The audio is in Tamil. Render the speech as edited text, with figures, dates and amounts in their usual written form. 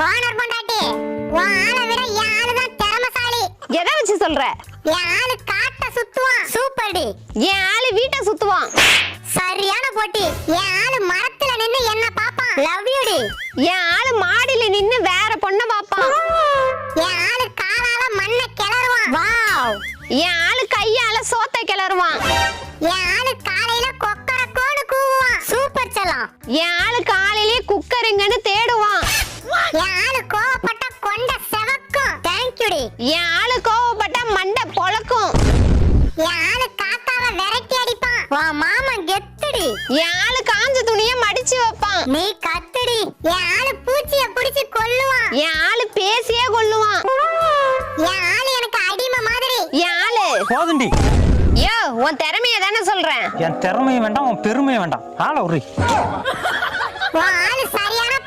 ஓனர் பொண்டாட்டி, உன் ஆளை விட என் ஆளு தான் திறமைசாலி. எதை வச்சு சொல்ற? என் ஆளு காட்ட சுத்துவான். சூப்பர்டி. என் ஆளு வீட்டை சுத்துவான். சரியான போட்டி. என் ஆளு மரத்துல நின்னு என்ன பாப்பான். லவ் யூ டி. என் ஆளு மாடியில நின்னு வேற பொண்ண பாப்பான். என் ஆளு காலால மண்ணை கிளறுவான். வாவ். என் ஆளு கையால சோத்த கிளறுவான். என் ஆளு காலையில கொக்கரக்கோன்னு கூவுவான். சூப்பர் செல்லம். என் ஆளு காலையிலேயே குக்கருங்கன்னு தேடுவான். என் ஆளு கோவப்பட்ட கொண்ட செவக்கும். தேங்க் யூ டி. என் ஆளு கோவப்பட்ட மண்டை பொளக்கும். என் ஆளு காத்தாவ விரட்டி அடிப்பான். வா மாமா கெத்துடி. என் ஆளு காஞ்ச துணிய மடிச்சு வைப்பான். நீ கத்துடி. என் ஆளு பூச்சிய புடிச்சு கொல்லுவான். என் ஆளு பேசியே கொல்லுவான். என் ஆளு எனக்கு அடிமை மாதிரி. என் ஆளு போதுண்டி. யோ, உன் திறமைய தானே சொல்றேன். என் திறமையும் வேண்டாம், உன் பெருமையும் வேண்டாம். ஆள உரி. உன் ஆளு சரியான